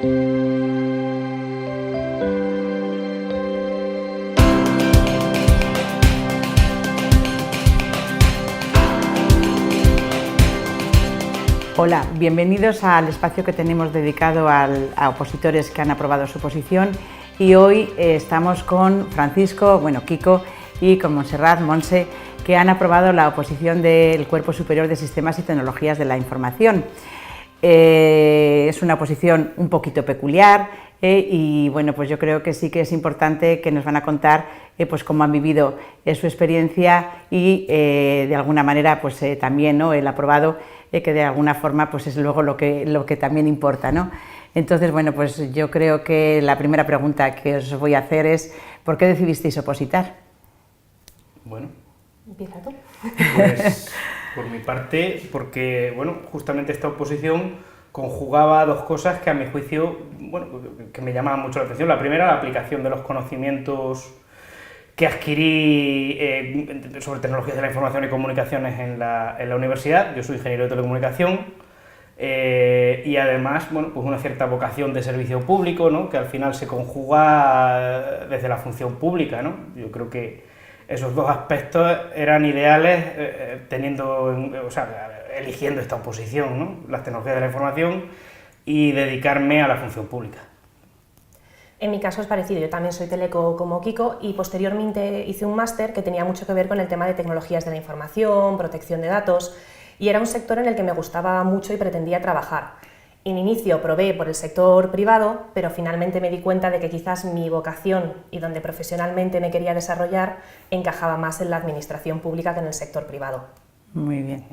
Hola, bienvenidos al espacio que tenemos dedicado a opositores que han aprobado su oposición, y hoy estamos con Francisco, Kiko, y con Montserrat, Monse, que han aprobado la oposición del Cuerpo Superior de Sistemas y Tecnologías de la Información. Es una oposición un poquito peculiar y pues yo creo que sí que es importante que nos van a contar pues cómo han vivido su experiencia y de alguna manera pues también, ¿no?, el aprobado, que de alguna forma pues es luego lo que también importa, ¿no? Entonces, pues yo creo que la primera pregunta que os voy a hacer es ¿por qué decidisteis opositar? Bueno, empieza tú. Pues por mi parte, porque justamente esta oposición conjugaba dos cosas que a mi juicio, que me llamaban mucho la atención. La primera, la aplicación de los conocimientos que adquirí sobre tecnologías de la información y comunicaciones en la universidad. Yo soy ingeniero de telecomunicación y además, pues una cierta vocación de servicio público, ¿no?, que al final se conjuga desde la función pública, ¿no? Yo creo que esos dos aspectos eran ideales eligiendo esta oposición, ¿no?, las tecnologías de la información y dedicarme a la función pública. En mi caso es parecido, yo también soy teleco como Kiko y posteriormente hice un máster que tenía mucho que ver con el tema de tecnologías de la información, protección de datos, y era un sector en el que me gustaba mucho y pretendía trabajar. En inicio probé por el sector privado, pero finalmente me di cuenta de que quizás mi vocación y donde profesionalmente me quería desarrollar encajaba más en la administración pública que en el sector privado. Muy bien.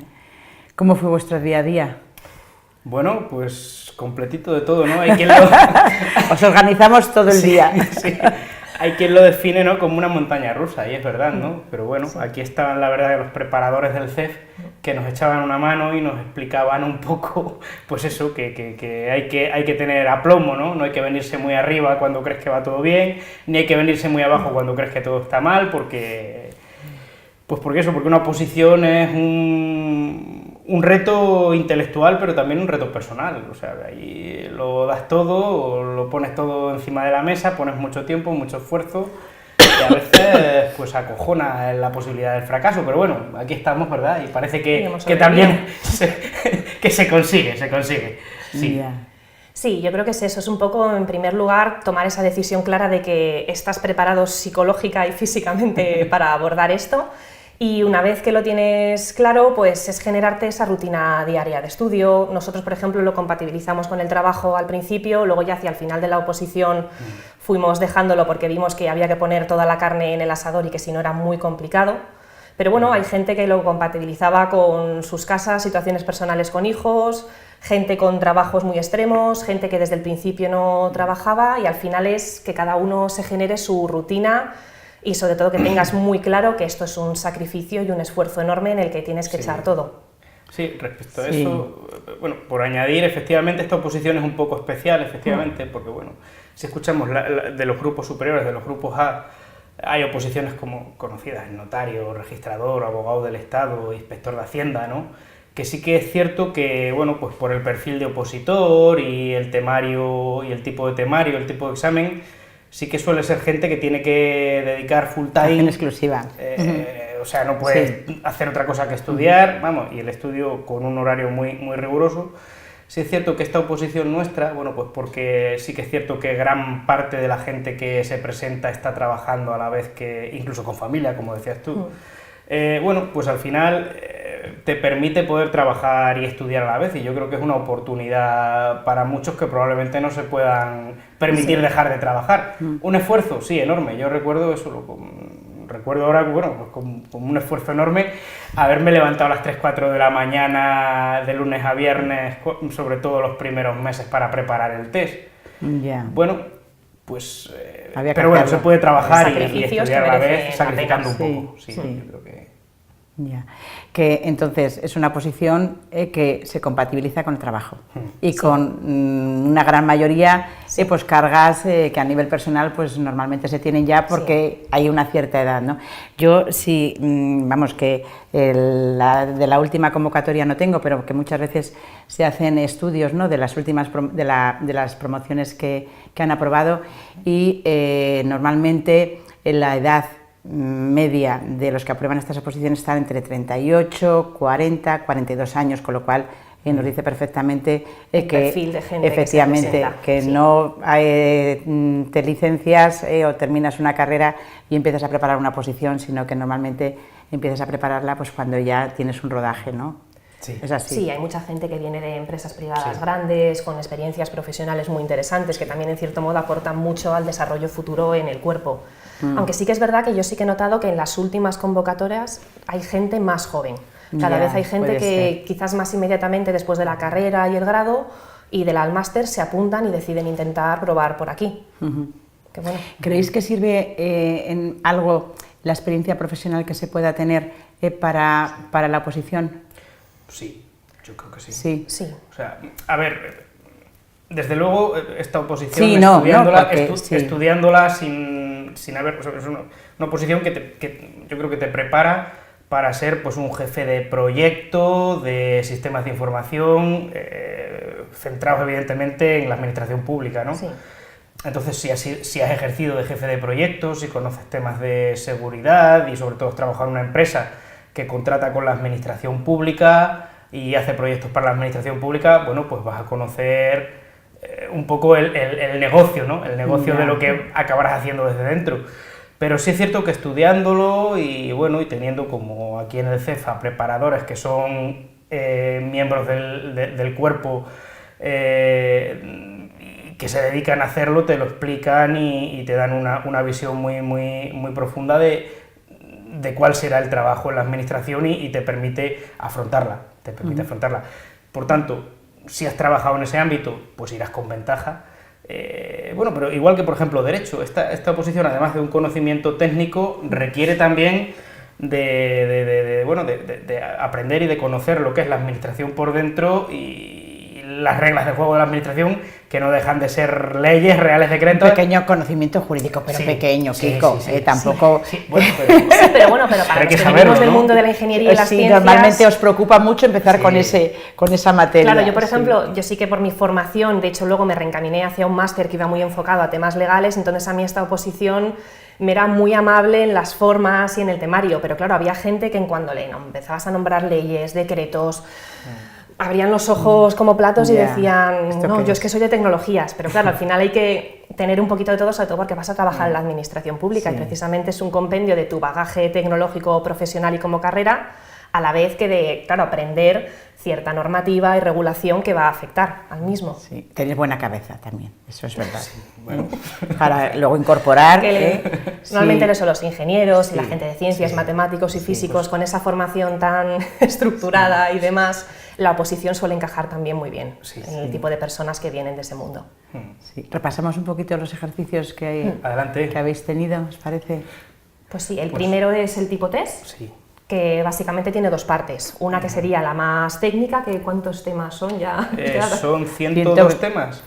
¿Cómo fue vuestro día a día? Bueno, pues completito de todo, ¿no? Hay quien Os organizamos todo el día. Sí. Hay quien lo define, ¿no?, como una montaña rusa, y es verdad, ¿no? Pero bueno, sí. Aquí estaban, la verdad, los preparadores del CEF que nos echaban una mano y nos explicaban un poco, pues eso, que hay que tener aplomo, ¿no? No hay que venirse muy arriba cuando crees que va todo bien, ni hay que venirse muy abajo cuando crees que todo está mal, porque una oposición es un reto intelectual, pero también un reto personal. O sea, ahí lo das todo, lo pones todo encima de la mesa, pones mucho tiempo, mucho esfuerzo, y a veces pues acojona la posibilidad del fracaso, pero bueno, aquí estamos, ¿verdad? Y parece que también se consigue. Sí. Yeah. Sí, yo creo que es eso, es un poco, en primer lugar, tomar esa decisión clara de que estás preparado psicológica y físicamente para abordar esto. Y una vez que lo tienes claro, pues es generarte esa rutina diaria de estudio. Nosotros, por ejemplo, lo compatibilizamos con el trabajo al principio, luego ya hacia el final de la oposición fuimos dejándolo porque vimos que había que poner toda la carne en el asador y que si no era muy complicado. Pero bueno, hay gente que lo compatibilizaba con sus casas, situaciones personales con hijos, gente con trabajos muy extremos, gente que desde el principio no trabajaba, y al final es que cada uno se genere su rutina y sobre todo que tengas muy claro que esto es un sacrificio y un esfuerzo enorme en el que tienes que echar todo. Sí, respecto a eso, por añadir, efectivamente esta oposición es un poco especial, efectivamente, porque si escuchamos de los grupos superiores, de los grupos A, hay oposiciones como conocidas, el notario, registrador, abogado del Estado, inspector de Hacienda, ¿no?, que sí que es cierto que, pues por el perfil de opositor y el temario, y el tipo de temario, el tipo de examen, sí que suele ser gente que tiene que dedicar full time. En exclusiva. O sea, no puedes hacer otra cosa que estudiar, y el estudio con un horario muy, muy riguroso. Sí es cierto que esta oposición nuestra, pues porque sí que es cierto que gran parte de la gente que se presenta está trabajando a la vez que, incluso con familia, como decías tú, pues al final te permite poder trabajar y estudiar a la vez, y yo creo que es una oportunidad para muchos que probablemente no se puedan permitir dejar de trabajar. Un esfuerzo, sí, enorme. Yo recuerdo eso, recuerdo ahora, pues con un esfuerzo enorme, haberme levantado a las 3-4 de la mañana de lunes a viernes, sobre todo los primeros meses, para preparar el test. Yeah. Pues pero se puede trabajar y estudiar a la vez, sacrificando un poco. Yo creo que... Ya. Que entonces es una posición que se compatibiliza con el trabajo y con una gran mayoría pues cargas que a nivel personal pues normalmente se tienen ya porque hay una cierta edad, ¿no? Yo sí, vamos, que de la última convocatoria no tengo, pero que muchas veces se hacen estudios, ¿no?, de las últimas de las promociones que han aprobado y normalmente en la edad media de los que aprueban estas oposiciones están entre 38, 40, 42 años, con lo cual nos dice perfectamente que perfil de gente efectivamente que no te licencias o terminas una carrera y empiezas a preparar una oposición, sino que normalmente empiezas a prepararla pues cuando ya tienes un rodaje, ¿no? Sí. Es así. Sí, hay mucha gente que viene de empresas privadas grandes, con experiencias profesionales muy interesantes, que también en cierto modo aportan mucho al desarrollo futuro en el cuerpo. Aunque sí que es verdad que yo sí que he notado que en las últimas convocatorias hay gente más joven. Cada vez hay gente que quizás más inmediatamente después de la carrera y el grado y del máster se apuntan y deciden intentar probar por aquí. Qué bueno. ¿Creéis que sirve en algo la experiencia profesional que se pueda tener para la oposición? Sí, yo creo que sí. Sí. Sí. O sea, a ver, desde luego esta oposición, Sí, estudiándola sin haber... Es una oposición que yo creo que te prepara para ser pues un jefe de proyecto, de sistemas de información, centrados evidentemente en la administración pública, ¿no? Sí. Entonces, si has ejercido de jefe de proyectos, si conoces temas de seguridad y sobre todo has trabajado en una empresa que contrata con la administración pública y hace proyectos para la administración pública, bueno, pues vas a conocer un poco el negocio, ¿no? El negocio de lo que acabarás haciendo desde dentro. Pero sí es cierto que estudiándolo y bueno, y teniendo como aquí en el CEFA preparadores que son miembros del cuerpo que se dedican a hacerlo, te lo explican y te dan una visión muy profunda de cuál será el trabajo en la administración y te permite afrontarla. Por tanto, si has trabajado en ese ámbito, pues irás con ventaja. Bueno, pero igual que por ejemplo Derecho, esta oposición, además de un conocimiento técnico, requiere también de aprender y de conocer lo que es la administración por dentro y las reglas del juego de la administración, que no dejan de ser leyes, reales decretos. Pequeño conocimiento jurídico, pero pequeño, Kiko, tampoco... Bueno, pero para los que venimos del mundo de la ingeniería y las ciencias... Normalmente os preocupa mucho empezar con esa materia. Claro, yo por ejemplo, yo sí que por mi formación, de hecho luego me reencaminé hacia un máster que iba muy enfocado a temas legales, entonces a mí esta oposición me era muy amable en las formas y en el temario, pero claro, había gente que en cuando empezabas a nombrar leyes, decretos... abrían los ojos como platos y decían, no, yo es que soy de tecnologías, pero claro, al final hay que tener un poquito de todo, sobre todo porque vas a trabajar en la administración pública y precisamente es un compendio de tu bagaje tecnológico, profesional y como carrera, a la vez que de, claro, aprender cierta normativa y regulación que va a afectar al mismo. Sí, tenéis buena cabeza también, eso es verdad. Sí, bueno. Para luego incorporar... Normalmente son los ingenieros y la gente de ciencias, matemáticos y físicos, con esa formación tan estructurada y demás, la oposición suele encajar también muy bien en el tipo de personas que vienen de ese mundo. Sí. Repasamos un poquito los ejercicios que habéis tenido, ¿os parece? Pues sí, el primero es el tipo test, que básicamente tiene dos partes. Una que sería la más técnica, que ¿cuántos temas son ya? Son 102 temas.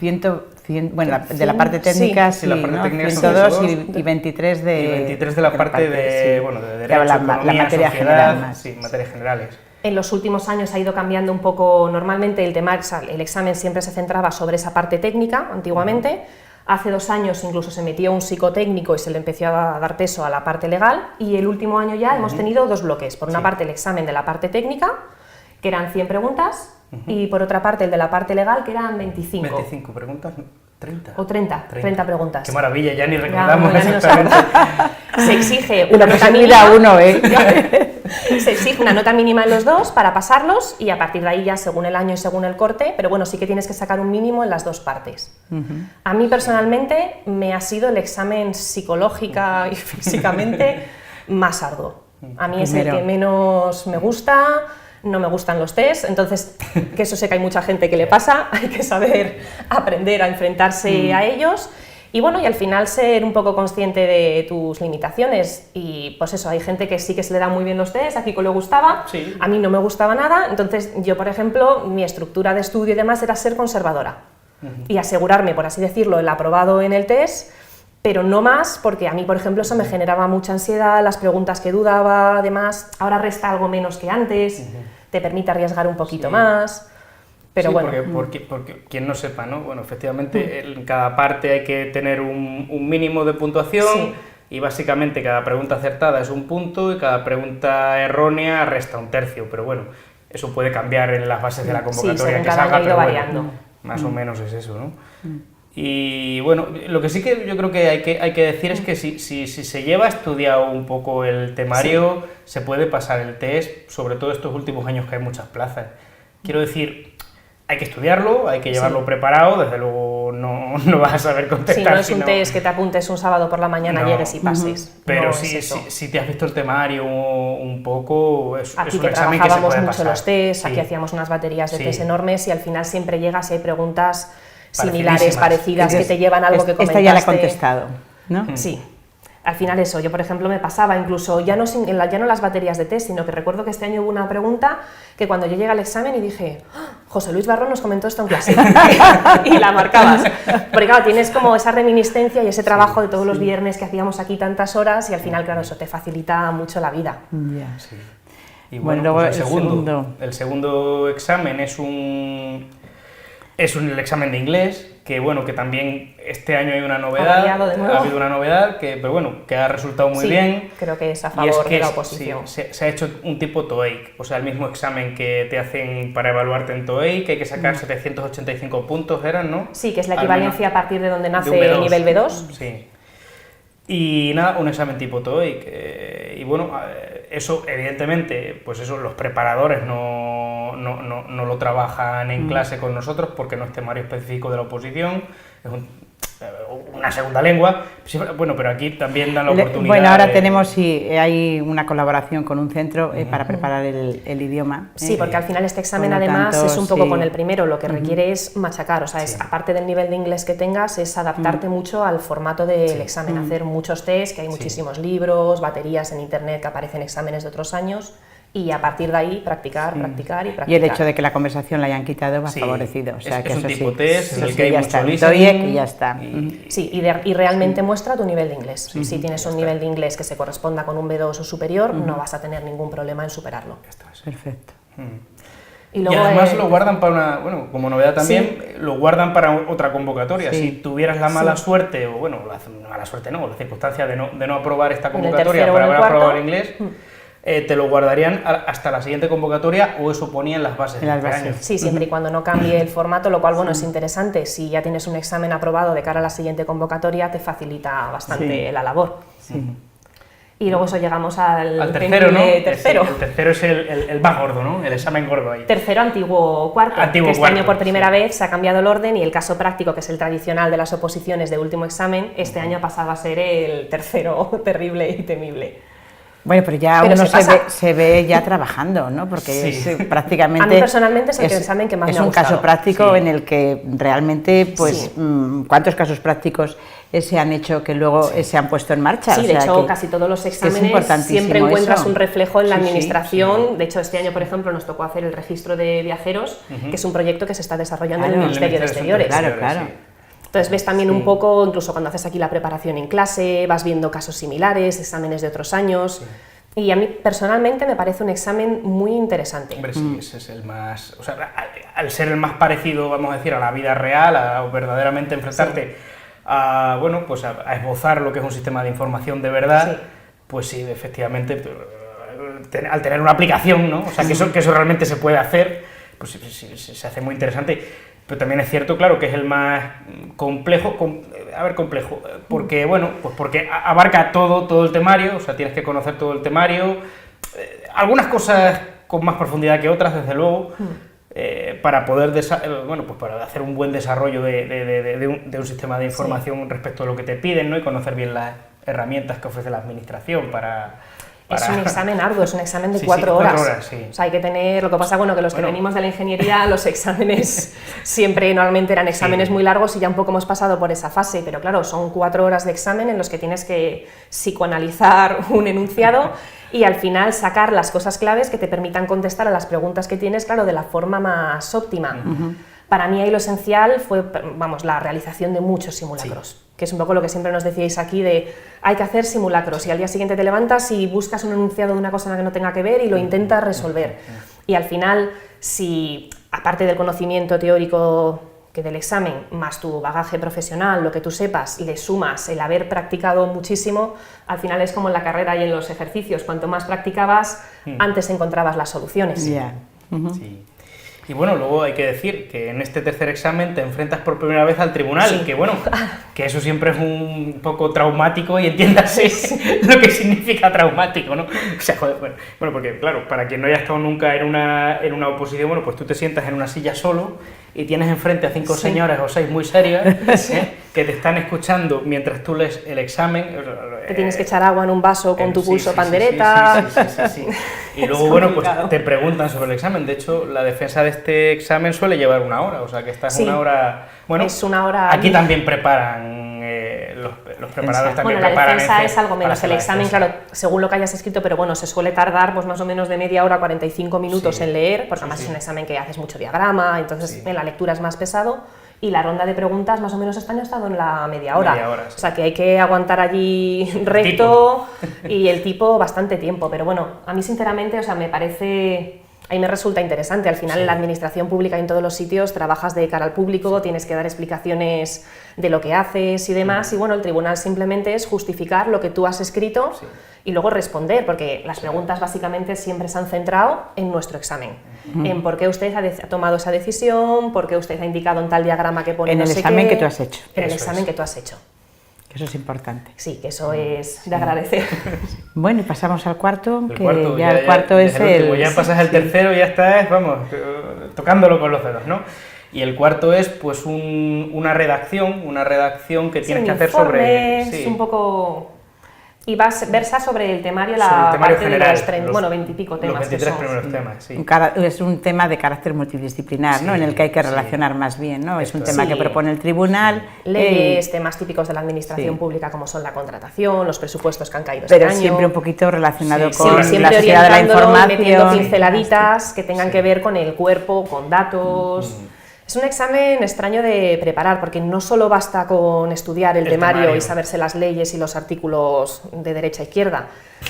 Bueno, de la parte técnica sí, la parte técnica 102 y 23 de... Y 23 de la parte de derecho, la materia general más. Sí, materias generales. En los últimos años ha ido cambiando un poco, normalmente el examen siempre se centraba sobre esa parte técnica, antiguamente. Hace 2 años incluso se metió un psicotécnico y se le empezó a dar peso a la parte legal, y el último año ya hemos tenido 2 bloques. Por una parte el examen de la parte técnica, que eran 100 preguntas, y por otra parte el de la parte legal, que eran 25. 25 preguntas, 30. O 30 preguntas. Qué maravilla, ya ni recordamos exactamente. Se exige una nota mínima. Se exige una nota mínima en los dos para pasarlos y a partir de ahí ya según el año y según el corte, pero bueno, sí que tienes que sacar un mínimo en las 2 partes. A mí personalmente me ha sido el examen psicológica y físicamente más arduo. A mí es el que menos me gusta, no me gustan los test, entonces que eso sé que hay mucha gente que le pasa, hay que saber aprender a enfrentarse a ellos. Y bueno, y al final ser un poco consciente de tus limitaciones y pues eso, hay gente que sí que se le da muy bien los test, a Kiko le gustaba, Sí. a mí no me gustaba nada, entonces yo, por ejemplo, mi estructura de estudio y demás era ser conservadora y asegurarme, por así decirlo, el aprobado en el test, pero no más, porque a mí, por ejemplo, eso me generaba mucha ansiedad, las preguntas que dudaba, además, ahora resta algo menos que antes, te permite arriesgar un poquito más. Pero sí, bueno. porque quien no sepa, ¿no? Bueno, efectivamente, en cada parte hay que tener un mínimo de puntuación Sí. y básicamente cada pregunta acertada es un punto y cada pregunta errónea resta un tercio, pero bueno, eso puede cambiar en las bases de la convocatoria según que cada salga, año ha ido pero bueno, variando. más o menos es eso, ¿no? Y bueno, lo que sí que yo creo que hay que decir es que si se lleva estudiado un poco el temario, se puede pasar el test, sobre todo estos últimos años que hay muchas plazas. Quiero decir, hay que estudiarlo, hay que llevarlo preparado, desde luego no vas a saber contestar. Sí, no es si un test que te apuntes un sábado por la mañana, No. llegues y pases. Pero no si, es eso. si te has visto el temario un poco, es Aquí un que examen que se trabajábamos puede mucho pasar. los test, Sí. aquí hacíamos unas baterías de Sí. test enormes y al final siempre llegas y hay preguntas similares, Parecidísimas. parecidas, que te llevan a algo que comentaste. Esta ya la he contestado, ¿no? Sí. Al final eso, yo por ejemplo me pasaba incluso ya no las baterías de test, sino que recuerdo que este año hubo una pregunta que cuando yo llegué al examen y dije, ¡Ah! José Luis Barrón nos comentó esto en clase y la marcabas, porque claro, tienes como esa reminiscencia y ese trabajo de todos los viernes que hacíamos aquí tantas horas y al final claro, eso te facilita mucho la vida. Ya. Sí. Y Bueno, bueno, luego pues el el segundo examen es el examen de inglés, que bueno, que también este año hay una novedad, variado de nuevo. ha habido una novedad pero bueno, que ha resultado muy Sí, bien. creo que es a Y es favor que de la sí, oposición. se ha hecho un tipo TOEIC, o sea, el mismo examen que te hacen para evaluarte en TOEIC, que hay que sacar 785 puntos, eran, ¿no? Sí, que es la Al equivalencia menos a partir de donde nace de un el B2. nivel B2. Sí. Y nada, un examen tipo TOEIC. Y bueno, eso evidentemente, pues eso, los preparadores no lo trabajan en clase con nosotros porque no es temario específico de la oposición, es una segunda lengua. Sí, bueno, pero aquí también dan la oportunidad. Bueno, ahora de- tenemos, sí, hay una colaboración con un centro para preparar el idioma. Sí, porque al final este examen Por lo además tanto, es un poco sí. con el primero, lo que requiere es machacar, o sea, es, Sí. aparte del nivel de inglés que tengas, es adaptarte mucho al formato del examen, hacer muchos test, que hay muchísimos libros, baterías en internet que aparecen exámenes de otros años, y a partir de ahí practicar, practicar y practicar. Y el hecho de que la conversación la hayan quitado va Sí, favorecido. O sea, es que un eso tipo sí. test en el que hay ya mucho está, listening TOEIC y ya está. Sí, y realmente muestra tu nivel de inglés. Si tienes un nivel de inglés que se corresponda con un B2 o superior, no vas a tener ningún problema en superarlo. Esto es. Perfecto. Y Y luego además lo guardan para una, bueno, como novedad también, Sí. lo guardan para otra convocatoria. Sí. Si tuvieras la mala Sí. suerte, o bueno, la mala suerte no, la circunstancia de no aprobar esta En el convocatoria tercero o para en el haber aprobado cuarto. el inglés, te lo guardarían hasta la siguiente convocatoria o eso ponía en las bases En de las este bases. año. Sí, siempre y cuando no cambie el formato, lo cual, bueno, es interesante. Si ya tienes un examen aprobado de cara a la siguiente convocatoria, te facilita bastante Sí. la labor. Sí. Y luego eso llegamos al tercero, ¿no? temible tercero. El tercero es el más gordo, ¿no? El examen gordo ahí. Tercero, antiguo cuarto, Antiguo que este cuarto, año por primera sí. vez se ha cambiado el orden y el caso práctico, que es el tradicional de las oposiciones de último examen, este año ha pasado a ser el tercero terrible y temible. Bueno, pero ya Pero uno se pasa. se ve ya trabajando, ¿no? Porque Sí. es prácticamente... A mí personalmente es el examen que más es me ha un caso gustado. práctico Sí. en el que realmente, pues, Sí. ¿cuántos casos prácticos se han hecho que luego se han puesto en marcha? Sí, O de sea, hecho, que casi todos los es que es exámenes importantísimo siempre encuentras eso. un reflejo en la Sí, sí, administración. De hecho, este año, por ejemplo, nos tocó hacer el registro de viajeros, que es un proyecto que se está desarrollando en el Claro. Ministerio de Exteriores. Claro, claro. Sí. Entonces ves también Sí. un poco, incluso cuando haces aquí la preparación en clase, vas viendo casos similares, exámenes de otros años. Y a mí personalmente me parece un examen muy interesante. Hombre, sí, ese es el más... O sea, al ser el más parecido, vamos a decir, a la vida real, a verdaderamente enfrentarte a, bueno, pues a esbozar lo que es un sistema de información de verdad, Sí. pues sí, efectivamente, al tener una aplicación, ¿no? O sea, que eso realmente se puede hacer, pues sí, se hace muy interesante. Pero también es cierto, claro, que es el más complejo, complejo, porque, bueno, pues porque abarca todo el temario, o sea, tienes que conocer todo el temario, algunas cosas con más profundidad que otras, desde luego, para poder, bueno, pues para hacer un buen desarrollo de un sistema de información respecto a lo que te piden, ¿no? Y conocer bien las herramientas que ofrece la administración para Es un examen arduo, es un examen de Sí, 4 4 horas. horas, sí. O sea, hay que tener, lo que pasa, bueno, que los que venimos de la ingeniería, los exámenes siempre normalmente eran exámenes muy largos y ya un poco hemos pasado por esa fase, pero claro, son 4 horas de examen en los que tienes que psicoanalizar un enunciado y al final sacar las cosas claves que te permitan contestar a las preguntas que tienes, claro, de la forma más óptima. Para mí ahí lo esencial fue, vamos, la realización de muchos simulacros, que es un poco lo que siempre nos decíais aquí de hay que hacer simulacros y al día siguiente te levantas y buscas un enunciado de una cosa en la que no tenga que ver y lo intentas resolver. Y al final, si aparte del conocimiento teórico que del examen, más tu bagaje profesional, lo que tú sepas, le sumas el haber practicado muchísimo, al final es como en la carrera y en los ejercicios, cuanto más practicabas, antes encontrabas las soluciones. Sí. Y bueno, luego hay que decir que en este tercer examen te enfrentas por primera vez al tribunal, que bueno, que eso siempre es un poco traumático y entiéndase lo que significa traumático, ¿no? O sea, joder, bueno, porque claro, para quien no haya estado nunca en una oposición, bueno, pues tú te sientas en una silla solo y tienes enfrente a 5 señoras o 6 muy serias que te están escuchando mientras tú lees el examen. Te tienes que echar agua en un vaso con tu pulso pandereta. Sí. Y luego, bueno, pues te preguntan sobre el examen. De hecho, la defensa de este examen suele llevar 1 hora, o sea que esta es 1 hora... Bueno, es 1 hora... Aquí también preparan, los preparadores también preparan... La defensa es algo menos, el examen, claro, según lo que hayas escrito, pero bueno, se suele tardar pues más o menos de media hora a 45 minutos en leer, porque además es un examen que haces mucho diagrama, entonces en la lectura es más pesado, y la ronda de preguntas más o menos este año ha estado en la media hora. O sea que hay que aguantar allí recto y el tipo bastante tiempo, pero bueno, a mí sinceramente, o sea, me parece... Ahí me resulta interesante, al final en la administración pública y en todos los sitios trabajas de cara al público, tienes que dar explicaciones de lo que haces y demás, y bueno, el tribunal simplemente es justificar lo que tú has escrito y luego responder, porque las preguntas básicamente siempre se han centrado en nuestro examen, en por qué usted ha tomado esa decisión, por qué usted ha indicado en tal diagrama que pone en el examen que tú has hecho. En el examen que tú has hecho. Eso es importante. Sí, que eso es de agradecer. Bueno, y pasamos al cuarto, el cuarto es el... último, ya pasas el tercero y ya estás, vamos, tocándolo con los dedos, ¿no? Y el cuarto es, pues, una redacción que tienes que hacer sobre... Es un poco... Y versa sobre el temario, general, de los 20 y pico temas. Los 23 primeros temas, sí. Es un tema de carácter multidisciplinar, ¿no? En el que hay que relacionar más bien, ¿no? Es un tema que propone el tribunal. Leyes, temas típicos de la administración pública como son la contratación, los presupuestos que han caído este año. Pero siempre un poquito relacionado con la siempre sociedad de la información. Metiendo pinceladitas que tengan que ver con el cuerpo, con datos... Es un examen extraño de preparar, porque no solo basta con estudiar el temario y saberse las leyes y los artículos de derecha a izquierda.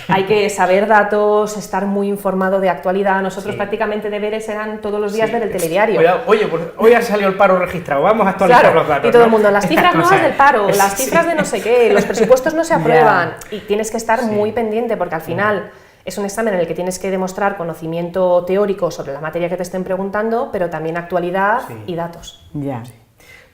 Hay que saber datos, estar muy informado de actualidad. Nosotros prácticamente deberes eran todos los días ver el telediario. Oye, pues hoy ha salido el paro registrado, vamos a actualizar los datos. Y todo el mundo, las cifras nuevas del paro, las cifras de no sé qué, los presupuestos no se aprueban. Y tienes que estar muy pendiente, porque al final... Es un examen en el que tienes que demostrar conocimiento teórico sobre la materia que te estén preguntando, pero también actualidad y datos.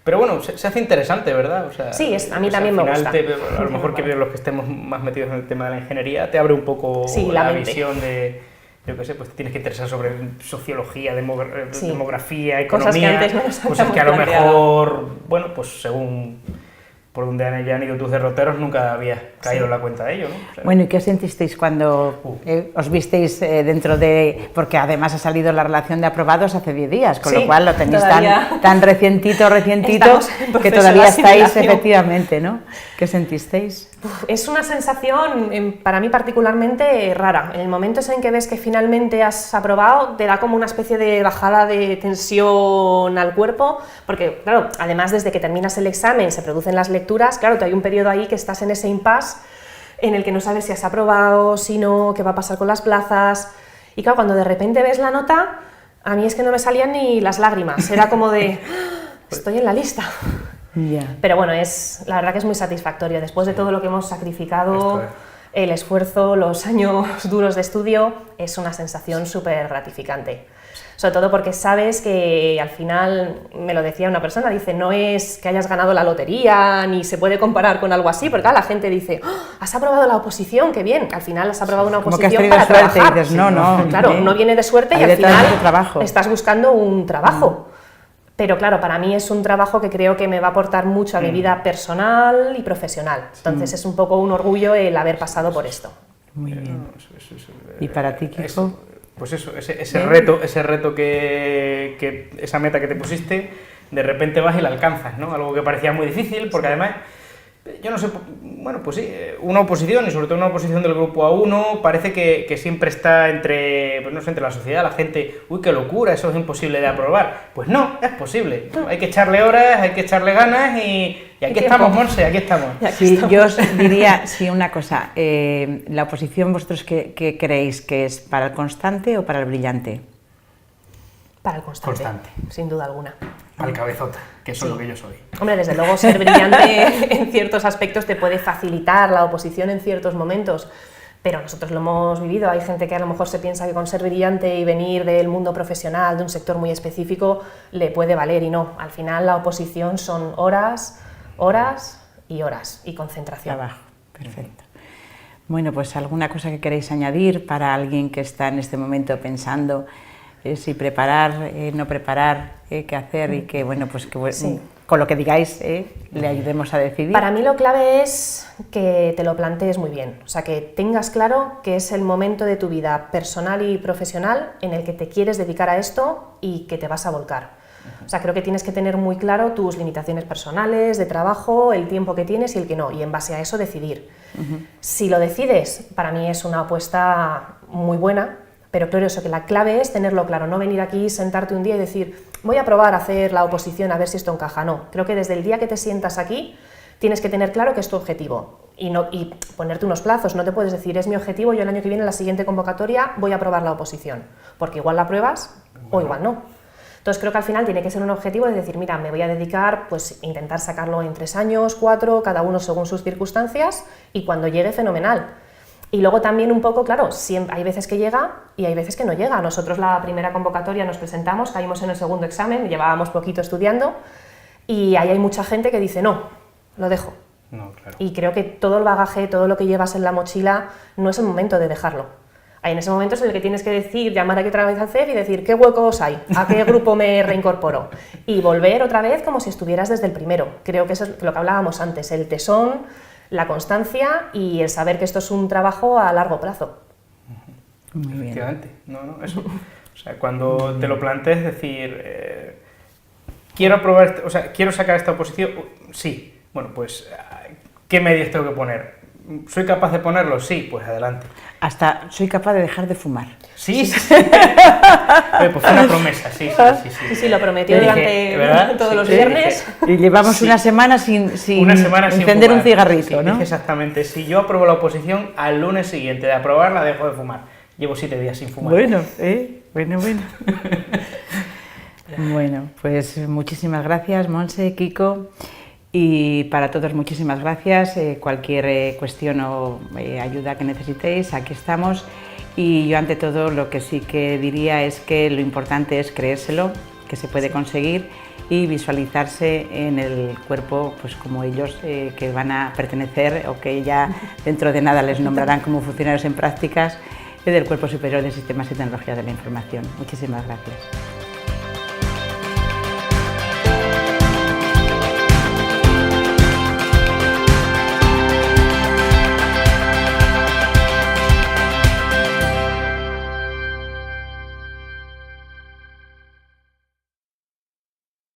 Pero bueno, se hace interesante, ¿verdad? O sea, sí, a mí también me gusta. A lo mejor que los que estemos más metidos en el tema de la ingeniería, te abre un poco la visión de... Yo qué sé, pues te tienes que interesar sobre sociología, demografía, economía, cosas que a lo mejor, bueno, pues según... por donde han ido tus derroteros, nunca habías caído en la cuenta de ello, ¿no? O sea, bueno, ¿y qué sentisteis cuando os visteis dentro de...? Porque además ha salido la relación de aprobados hace 10 días, con lo cual lo tenéis tan recientito, que todavía estáis, efectivamente, ¿no? ¿Qué sentisteis? Es una sensación, para mí particularmente, rara. En el momento en que ves que finalmente has aprobado, te da como una especie de bajada de tensión al cuerpo, porque, claro, además desde que terminas el examen se producen las lecturas, claro, hay un periodo ahí que estás en ese impasse en el que no sabes si has aprobado, si no, qué va a pasar con las plazas, y claro, cuando de repente ves la nota, a mí es que no me salían ni las lágrimas, era como de, estoy en la lista. Pero bueno, la verdad que es muy satisfactorio, después de todo lo que hemos sacrificado, el esfuerzo, los años duros de estudio, es una sensación súper gratificante. Sobre todo porque sabes que al final, me lo decía una persona, dice, no es que hayas ganado la lotería, ni se puede comparar con algo así, porque la gente dice, ¡oh, has aprobado la oposición, qué bien! Al final has aprobado una oposición para trabajar. Y dices, no, claro, no viene de suerte y al final estás buscando un trabajo. Pero claro, para mí es un trabajo que creo que me va a aportar mucho a mi vida personal y profesional. Entonces es un poco un orgullo el haber pasado por esto. Muy bien. ¿Y para ti, Kiko? Pues eso, ese reto que esa meta que te pusiste, de repente vas y la alcanzas, ¿no? Algo que parecía muy difícil, porque además, yo no sé, bueno, pues sí, una oposición, y sobre todo una oposición del grupo A1, parece que siempre está entre, pues no sé, entre la sociedad, la gente, uy, qué locura, eso es imposible de aprobar. Pues no, es posible. Hay que echarle horas, hay que echarle ganas y aquí estamos, Monse, aquí estamos. Sí, yo os diría, sí, una cosa, la oposición, ¿vosotros qué creéis que es, para el constante o para el brillante? Para el constante, sin duda alguna. Para el cabezota, que eso es lo que yo soy. Hombre, desde luego ser brillante en ciertos aspectos te puede facilitar la oposición en ciertos momentos, pero nosotros lo hemos vivido. Hay gente que a lo mejor se piensa que con ser brillante y venir del mundo profesional, de un sector muy específico, le puede valer, y no. Al final la oposición son horas, horas y horas, y concentración. Trabajo, perfecto. Bueno, pues alguna cosa que queréis añadir para alguien que está en este momento pensando si preparar, no preparar, qué hacer, y que, bueno, pues que sí, con lo que digáis le ayudemos a decidir. Para mí lo clave es que te lo plantees muy bien, o sea, que tengas claro que es el momento de tu vida personal y profesional en el que te quieres dedicar a esto y que te vas a volcar. O sea, creo que tienes que tener muy claro tus limitaciones personales, de trabajo, el tiempo que tienes y el que no, y en base a eso decidir. Si lo decides, para mí es una apuesta muy buena, pero creo eso, que la clave es tenerlo claro, no venir aquí, sentarte un día y decir, voy a probar a hacer la oposición a ver si esto encaja. No, creo que desde el día que te sientas aquí tienes que tener claro que es tu objetivo y ponerte unos plazos. No te puedes decir, es mi objetivo, yo el año que viene en la siguiente convocatoria voy a probar la oposición, porque igual la pruebas o igual no. Entonces creo que al final tiene que ser un objetivo de decir, mira, me voy a dedicar, pues intentar sacarlo en 3 años, 4, cada uno según sus circunstancias, y cuando llegue, fenomenal. Y luego también un poco, claro, hay veces que llega y hay veces que no llega. Nosotros la primera convocatoria nos presentamos, caímos en el segundo examen, llevábamos poquito estudiando, y ahí hay mucha gente que dice, no, lo dejo. No, claro. Y creo que todo el bagaje, todo lo que llevas en la mochila, no es el momento de dejarlo. Ahí en ese momento es el que tienes que decir, llamar aquí otra vez al CEF y decir, ¿qué huecos hay? ¿A qué grupo me reincorporo? Y volver otra vez como si estuvieras desde el primero. Creo que eso es lo que hablábamos antes, el tesón, la constancia y el saber que esto es un trabajo a largo plazo. Muy bien. Efectivamente, eso. O sea, cuando te lo plantees, decir, quiero aprobar, quiero sacar esta oposición, sí, bueno, pues, ¿qué medios tengo que poner? ¿Soy capaz de ponerlo? Sí, pues adelante. Hasta soy capaz de dejar de fumar. Sí. Pues fue una promesa, sí. Sí, lo prometió durante todos los viernes. Y llevamos una semana sin encender un cigarrito, ¿no? Dije exactamente, si yo apruebo la oposición, al lunes siguiente de aprobarla dejo de fumar. Llevo 7 días sin fumar. Bueno. Bueno, pues muchísimas gracias, Monse, Kiko. Y para todos, muchísimas gracias. Cualquier cuestión o ayuda que necesitéis, aquí estamos. Y yo, ante todo, lo que sí que diría es que lo importante es creérselo, que se puede conseguir, y visualizarse en el cuerpo, pues como ellos que van a pertenecer, o que ya dentro de nada les nombrarán como funcionarios en prácticas del Cuerpo Superior de Sistemas y Tecnología de la Información. Muchísimas gracias.